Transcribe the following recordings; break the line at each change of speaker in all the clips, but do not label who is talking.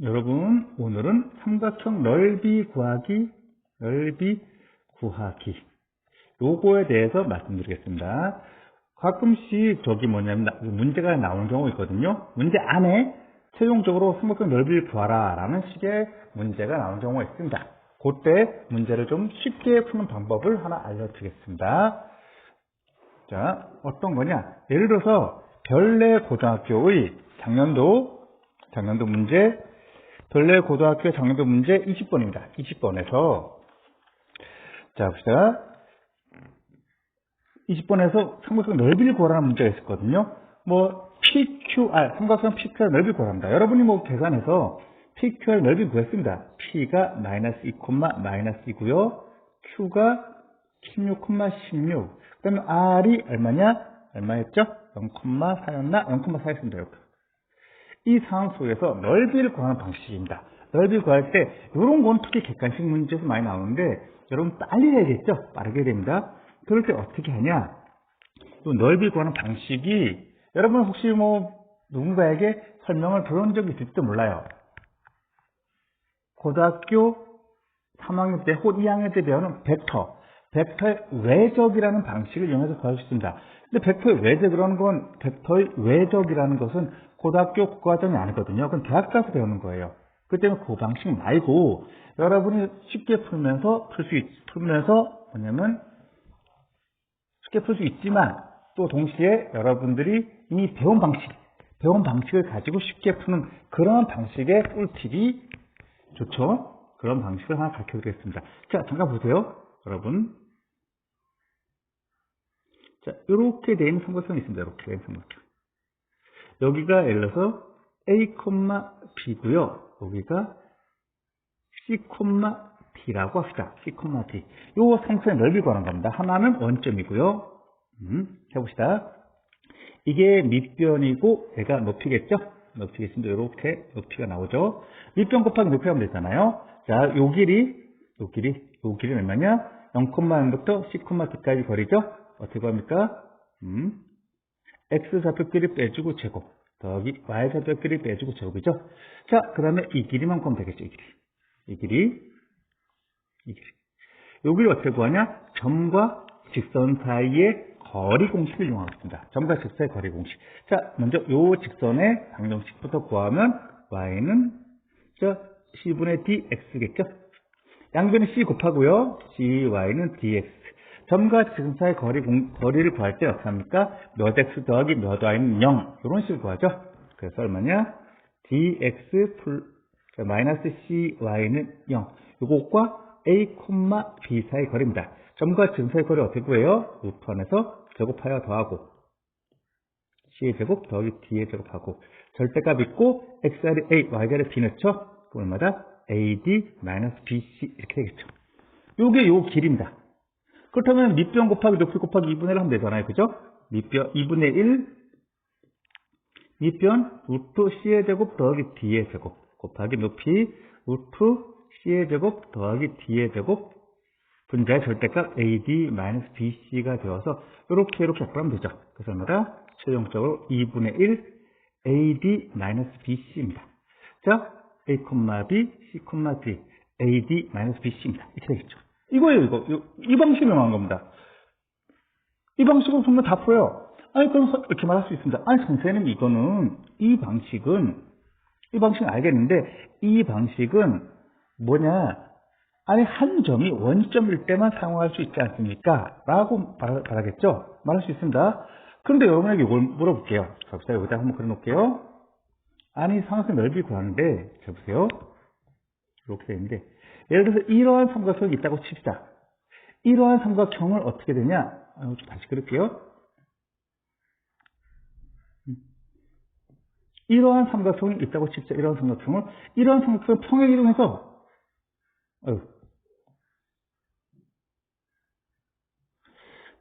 여러분, 오늘은 삼각형 넓이 구하기 요거에 대해서 말씀드리겠습니다. 가끔씩 문제가 나오는 경우가 있거든요. 문제 안에 최종적으로 삼각형 넓이를 구하라 라는 식의 문제가 나오는 경우가 있습니다. 그때 문제를 좀 쉽게 푸는 방법을 하나 알려드리겠습니다. 자, 어떤 거냐? 예를 들어서 별내 고등학교의 작년도 문제, 별내 고등학교 작년도 문제 20번입니다. 20번에서 자, 봅시다. 20번에서 삼각형 넓이를 구하라는 문제가 있었거든요. 삼각형 PQR 넓이 구합니다. 여러분이 계산해서 PQR 넓이 구했습니다. P가 마이너스 2, 마이너스 2고요. Q가 16, 16. 그 다음에 R이 얼마였죠? 0,4였나? 0,4였습니다. 이렇게. 이 상황 속에서 넓이를 구하는 방식입니다. 넓이를 구할 때 이런 건 특히 객관식 문제에서 많이 나오는데 여러분 빨리 해야겠죠? 빠르게 됩니다. 그럴 때 어떻게 하냐? 또 넓이 구하는 방식이 여러분 혹시 누군가에게 설명을 들은 적이 있을지도 몰라요. 고등학교 3학년 때 혹은 2학년 때 배우는 벡터의 외적이라는 방식을 이용해서 구할 수 있습니다. 근데 벡터의 외적이라는 것은 고등학교 국어과정이 아니거든요. 그건 대학 가서 배우는 거예요. 그 때문에 그 방식 말고 여러분이 쉽게 쉽게 풀 수 있지만 또 동시에 여러분들이 이미 배운 방식을 가지고 쉽게 푸는 그런 방식의 꿀팁이 좋죠. 그런 방식을 하나 가르쳐 드리겠습니다. 자, 잠깐 보세요. 여러분. 자, 이렇게 된 삼각형이 있습니다. 이렇게 된 삼각형. 여기가 예를 들어서 A, B고요. 여기가 C, D라고 합시다. C, D. 요 삼각형의 넓이를 구하는 겁니다. 하나는 원점이고요. 해봅시다. 이게 밑변이고 얘가 높이겠죠? 높이겠습니다. 이렇게 높이가 나오죠. 밑변 곱하기 높이 하면 되잖아요. 자, 요 길이 얼마냐? 0,1부터 C, D까지 거리죠? 어떻게 구합니까? X좌표끼리 빼주고 제곱 더하기 Y좌표끼리 빼주고 제곱이죠? 자, 그 다음에 이 길이만 구하면 되겠죠? 이 길이. 요 길이 어떻게 구하냐? 점과 직선 사이의 거리 공식을 이용하겠습니다. 점과 직선의 거리 공식. 자, 먼저 요 직선의 방정식부터 구하면 Y는 C분의 dx겠죠? 양변이 C 곱하고요. CY는 dx. 점과 직선 사이의 거리를 구할 때 어떻게 합니까? 몇 x 더하기 몇 y는 0. 이런 식으로 구하죠. 그래서 얼마냐? dx 마이너스 cy는 0. 요것과 a, b 사이의 거리입니다. 점과 직선 사이의 거리 어떻게 구해요? 루트 안에서 제곱하여 더하고 c의 제곱 더하기 d의 제곱하고 절대값 있고 x자리 a, y자리 b 넣죠? 그럼 얼마다? ad 마이너스 bc 이렇게 되겠죠. 요게 요 길입니다. 그렇다면 밑변 곱하기 높이 곱하기 2분의 1 하면 되잖아요. 그죠? 밑변 2분의 1 밑변 루트 c의 제곱 더하기 d의 제곱 곱하기 높이 루트 c의 제곱 더하기 d의 제곱 분자의 절대값 ad 마이너스 bc가 되어서 이렇게 약분하면 되죠. 그래서 얼마다? 최종적으로 2분의 1 ad 마이너스 bc입니다. 자, a, b, c, d ad 마이너스 bc입니다. 이렇게 되겠죠. 이거예요. 이 방식을 이용한 겁니다. 이 방식으로 보면 다 풀어요. 그럼 이렇게 말할 수 있습니다. 선생님, 이 방식은 알겠는데, 이 방식은 한 점이 원점일 때만 사용할 수 있지 않습니까? 라고 말하겠죠? 말할 수 있습니다. 그런데 여러분에게 이걸 물어볼게요. 자, 여기다 한번 그려놓을게요. 삼각형 넓이 구하는데, 자, 보세요. 이렇게 되는데, 예를 들어서 이러한 삼각형이 있다고 칩시다. 이러한 삼각형을 어떻게 되냐? 다시 그릴게요. 이러한 삼각형이 있다고 칩시다. 이러한 삼각형을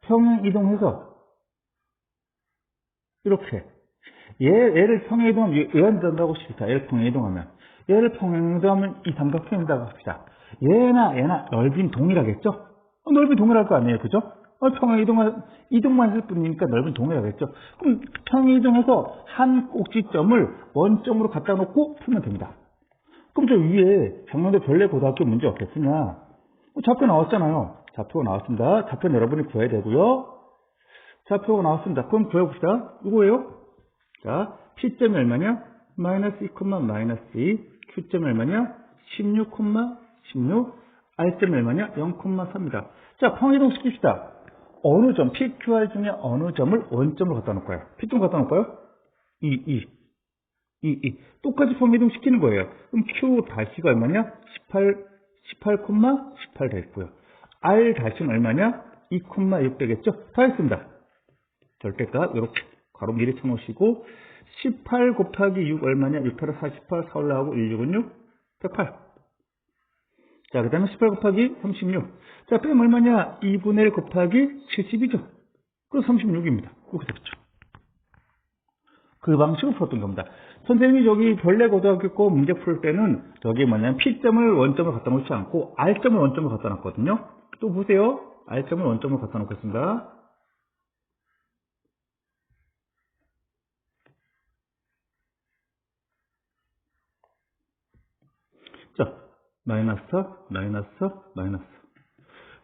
평행이동해서 이렇게 얘를 평행이동하면 얘가 된다고 칩시다. 얘를 평행이동하면 이 삼각형이 된다고 합시다. 얘나 넓이는 동일하겠죠? 넓이 동일할 거 아니에요. 그죠? 이동만 했을 뿐이니까 넓이는 동일하겠죠? 그럼 평행이동해서 한 꼭지점을 원점으로 갖다 놓고 풀면 됩니다. 그럼 저 위에 장남대 별내고등학교 문제 어땠으냐? 좌표 나왔잖아요. 좌표가 나왔습니다. 좌표는 여러분이 구해야 되고요. 좌표가 나왔습니다. 그럼 구해봅시다. 이거예요. 자, P점이 얼마냐? 마이너스 2, 마이너스 2. Q점이 얼마냐? 16, 16. R점이 얼마냐? 0,3입니다. 자, 평이동 시킵시다. 어느 점, PQR 중에 어느 점을 원점으로 갖다 놓을까요? P점 갖다 놓을까요? 2. 똑같이 평이동 시키는 거예요. 그럼 Q 다시가 얼마냐? 18 됐고요. R 다시는 얼마냐? 2,6 되겠죠? 다 했습니다. 절대값 이렇게 가로 미리 쳐놓으시고 18 곱하기 6 얼마냐? 6, 8은 48, 4 올라가고 1, 6은 6, 108. 자, 그 다음에 18 곱하기 36. 자, 빼면 얼마냐? 2분의 1 곱하기 72죠. 그래서 36입니다. 이렇게 되겠죠. 그 방식으로 풀었던 겁니다. 선생님이 저기 별내고등학교 거 문제 풀 때는 저기 뭐냐면 P점을 원점을 갖다 놓지 않고 R점을 원점을 갖다 놨거든요. 또 보세요. R점을 원점을 갖다 놓겠습니다. 자, 마이너스.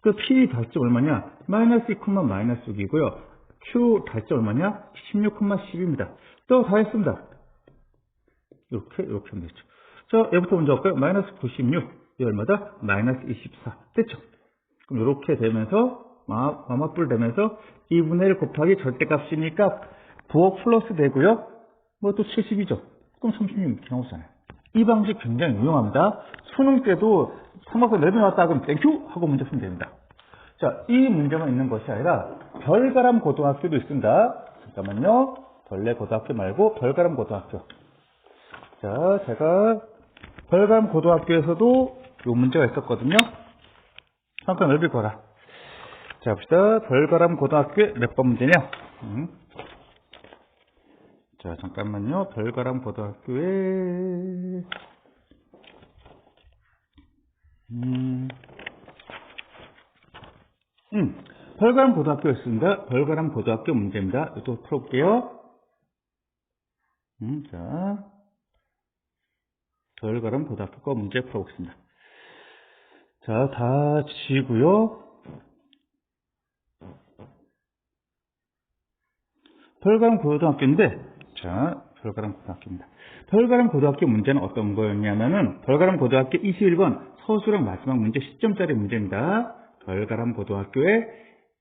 그 P 다시점 얼마냐? 마이너스 2, 마이너스 6이고요. Q 다시점 얼마냐? 16, 10입니다. 또 다 했습니다. 이렇게 하면 되죠. 자, 얘부터 먼저 할까요? 마이너스 96. 이 얼마다? 마이너스 24. 됐죠? 그럼 이렇게 되면서, 마마뿔 되면서 2분의 1 곱하기 절대값이니까 부호 플러스 되고요. 뭐 또 70이죠. 그럼 36 이렇게 나오잖아요. 이 방식 굉장히 유용합니다. 수능 때도 삼각형 내려놨다 그럼 땡큐! 하고 문제 풀면 됩니다. 자, 이 문제만 있는 것이 아니라 별가람 고등학교도 있습니다. 잠깐만요. 별내 고등학교 말고 별가람 고등학교. 자, 제가 별가람 고등학교에서도 이 문제가 있었거든요. 잠깐 넓힐 거라. 자, 봅시다. 별가람 고등학교의 몇 번 문제냐? 자, 잠깐만요. 별가람 고등학교에 별가람 고등학교였습니다. 별가람 고등학교 문제입니다. 이것도 풀어볼게요. 자, 별가람 고등학교 거 문제 풀어보겠습니다. 자, 다 지고요. 별가람 고등학교인데, 자, 별가람 고등학교입니다. 별가람 고등학교 문제는 어떤 거였냐면은, 별가람 고등학교 21번 서술형 마지막 문제 10점짜리 문제입니다. 별가람 고등학교의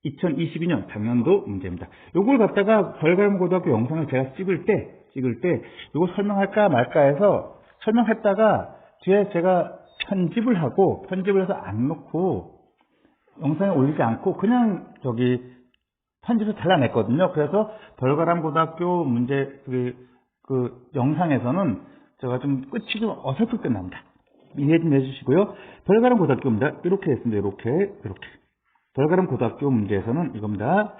2022년 작년도 문제입니다. 요걸 갖다가 별가람 고등학교 영상을 제가 찍을 때, 이거 설명할까 말까 해서 설명했다가 뒤에 제가 편집을 해서 안 놓고 영상에 올리지 않고 그냥 저기 편집을 잘라냈거든요. 그래서 별가람 고등학교 문제 그 영상에서는 제가 좀 끝이 좀 어설프게 끝납니다. 이해 좀 해주시고요. 별가람 고등학교입니다. 이렇게 했습니다. 이렇게. 별가람 고등학교 문제에서는 이겁니다.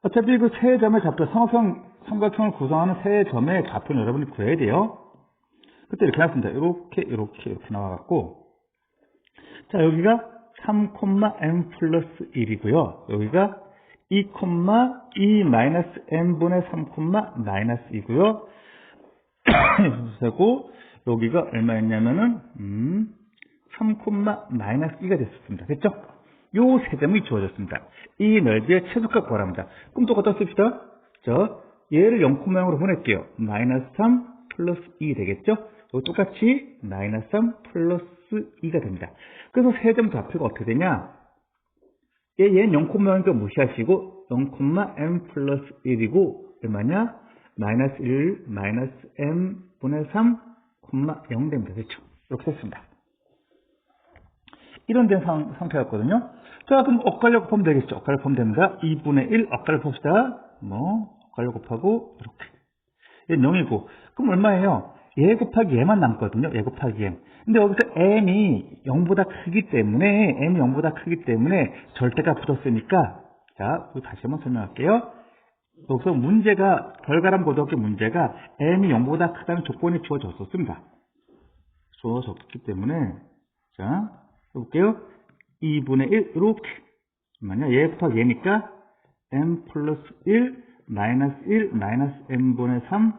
어차피 그 세 점의 좌표, 삼각형을 구성하는 세 점의 좌표는 여러분이 구해야 돼요. 그때 이렇게 나왔습니다. 이렇게 나와갖고. 자, 여기가 3,m 플러스 1이고요. 여기가 2,2-n분의 3,-2고요. 그리고 여기가 얼마였냐면은 3,-2가 됐었습니다. 됐죠? 요 세 점이 주어졌습니다. 이 넓이의 최소값 구하랍니다. 그럼 또 갖다 씁시다. 자, 얘를 0,0으로 보낼게요. 마이너스 3 플러스 2 되겠죠? 또 똑같이 마이너스 3 플러스 2가 됩니다. 그래서 세 점 좌표가 어떻게 되냐? 얘는 0,0이니까 무시하시고 0,m 플러스 1이고 얼마냐? 마이너스 1 마이너스 m분의 3, 0 됩니다. 됐죠? 이렇게 됐습니다. 이런 된 상태였거든요. 자, 그럼 엇갈려 곱하면 되겠죠? 엇갈려 곱하면 됩니다. 2분의 1 엇갈려 봅시다. 엇갈려 곱하고 이렇게. 얘는 0이고 그럼 얼마예요? 얘 곱하기 얘만 남거든요. 얘 곱하기 얘. 근데 여기서 m이 0보다 크기 때문에 절대가 붙었으니까 자, 다시 한번 설명할게요. 여기서 문제가 별가람 고등학교 문제가 m이 0보다 크다는 조건이 주어졌었습니다. 주어졌기 때문에 자, 해볼게요. 2분의 1 이렇게 얘 곱하기 얘니까 m 플러스 1 마이너스 1 마이너스 m분의 3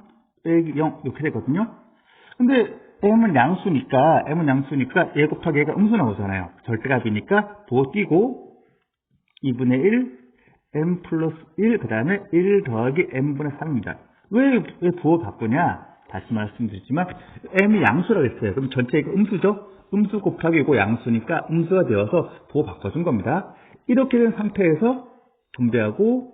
빼기 0 이렇게 되거든요. 근데 m은 양수니까 얘 곱하기 얘가 음수 나오잖아요. 절대값이니까 부호 띄고 2분의 1 m 플러스 1 그 다음에 1 더하기 m분의 3입니다. 왜 부호 바꾸냐? 다시 말씀드리지만 m이 양수라고 했어요. 그럼 전체가 음수죠? 음수 곱하기 이거 양수니까 음수가 되어서 부호 바꿔준 겁니다. 이렇게 된 상태에서 분배하고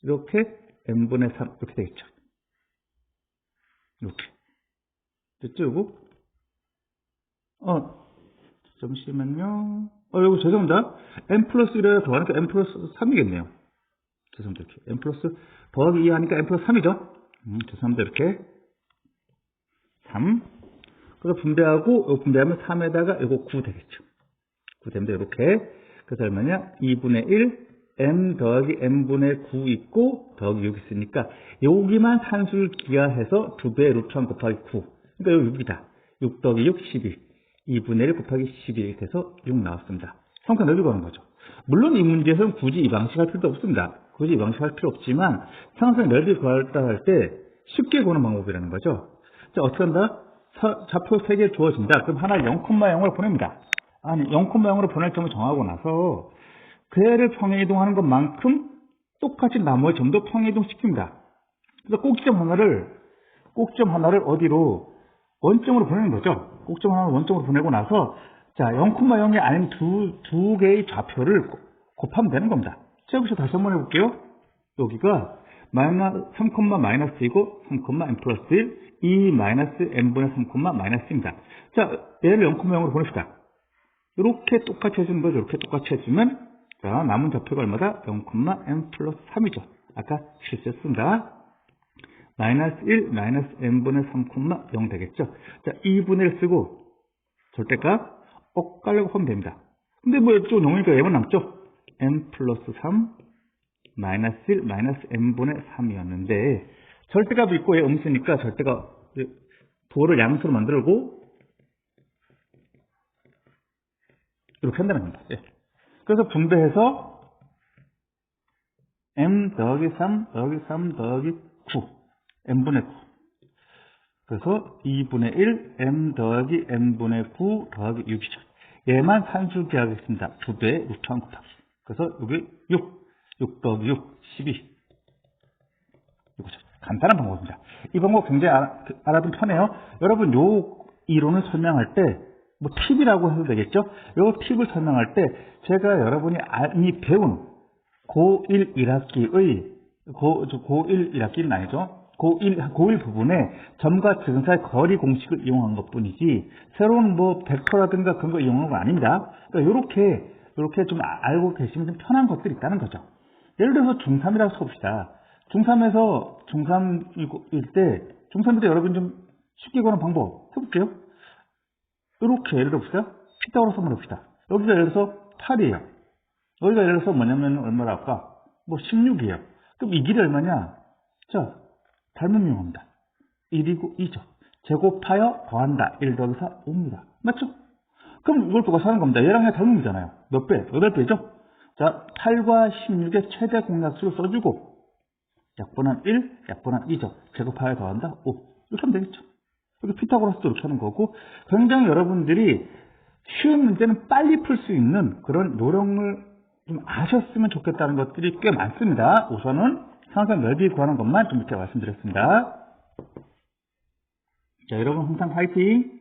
이렇게 m분의 3 이렇게 되겠죠. 이렇게 됐죠? 이거? 잠시만요. 이거 죄송합니다. m 플러스 1에 더하니까 m 플러스 3이겠네요. 죄송합니다. 이렇게 m 플러스 더하기 2 하니까 m 플러스 3이죠. 죄송합니다. 이렇게 3. 그래서 분배하고 분배하면 3에다가 이거 9 되겠죠. 9 됩니다. 이렇게. 그래서 얼마냐? 2분의 1 m 더하기 m분의 9 있고 더하기 6 있으니까 여기만 산수를 기하해서 2배 루트 1 곱하기 9. 그러니까 여기 6이다. 6 더하기 6 12. 2분의 1 곱하기 12 이렇게 해서 6 나왔습니다. 형태 넓이 구하는 거죠. 물론 이 문제에서는 굳이 이 방식 할 필요도 없습니다. 굳이 이 방식 할 필요 없지만 상상 넓이 구하다 할 때 쉽게 구하는 방법이라는 거죠. 자, 어떻게 한다? 좌표 3개 주어진다. 그럼 하나 0,0을 보냅니다. 아니 0,0으로 보낼 점을 정하고 나서 그애를 평행이동하는 것만큼 똑같이 나머지 점도 평행이동시킵니다. 그래서 꼭지점 하나를 어디로? 원점으로 보내는 거죠. 꼭지점 하나를 원점으로 보내고 나서 자 0,0이 아닌 두 개의 좌표를 곱하면 되는 겁니다. 자, 여기서 다시 한번 해볼게요. 여기가 3, 마이너스이고 3, m 플러스 1 2 마이너스 m분의 3, 마이너스입니다. 자, 얘를 0,0으로 보냅시다. 이렇게 똑같이 해주는 거죠. 이렇게 똑같이 해주면 자, 남은 좌표가 얼마다? 0,m 플러스 3이죠. 아까 실수했습니다. 마이너스 1 마이너스 m분의 3,0 되겠죠. 자, 2분의 1 쓰고 절대값 엇갈려고 하면 됩니다. 근데 뭐 이쪽 0이니까 m은 남죠. m 플러스 3 마이너스 1 마이너스 m분의 3이었는데 절대값이 있고 얘 음수니까 절대값 부호를 양수로 만들고 이렇게 한다는 겁니다. 예. 그래서 분배해서 m 더하기 3 더하기 3 더하기 9 m분의 9 그래서 2분의 1 m 더하기 m분의 9 더하기 6이죠. 얘만 산술기하겠습니다. 2배 루트 1 곱하기. 그래서 여기 6 더하기 6 12 이거죠. 간단한 방법입니다. 이 방법 굉장히 알아두면 편해요. 여러분 요 이론을 설명할 때 뭐 팁이라고 해도 되겠죠. 요 팁을 설명할 때 제가 여러분이 이미 배운 고1 1학기의 고1 1학기는 아니죠. 고1 부분에 점과 지점 사이 거리 공식을 이용한 것 뿐이지 새로운 뭐 벡터라든가 그런 거 이용한 건 아닙니다. 그러니까 요렇게 좀 알고 계시면 좀 편한 것들이 있다는 거죠. 예를 들어서 중3이라고 쳐봅시다. 중3일 때 여러분 좀 쉽게 구하는 방법 해볼게요. 이렇게 예를 들어봅시다. 피타고라스 한번 해봅시다. 여기가 예를 들어서 8이에요. 여기가 예를 들어서 뭐냐면 얼마나 할까? 뭐 16이에요. 그럼 이 길이 얼마냐? 자, 닮은 유형입니다. 1이고 2죠. 제곱하여 더한다. 1 더하기 4, 5입니다. 맞죠? 그럼 이걸 누가 사는 겁니다. 얘랑 닮음이잖아요. 몇 배? 8배죠? 자, 8과 16의 최대 공약수를 써주고 약분한 1, 약분한 2죠. 제곱하여 더한다. 5. 이렇게 하면 되겠죠. 여기 피타고라스도 이렇게 하는 거고 굉장히 여러분들이 쉬운 문제는 빨리 풀 수 있는 그런 요령을 좀 아셨으면 좋겠다는 것들이 꽤 많습니다. 우선은 상상 넓이 구하는 것만 좀 이렇게 말씀드렸습니다. 자, 여러분 항상 화이팅!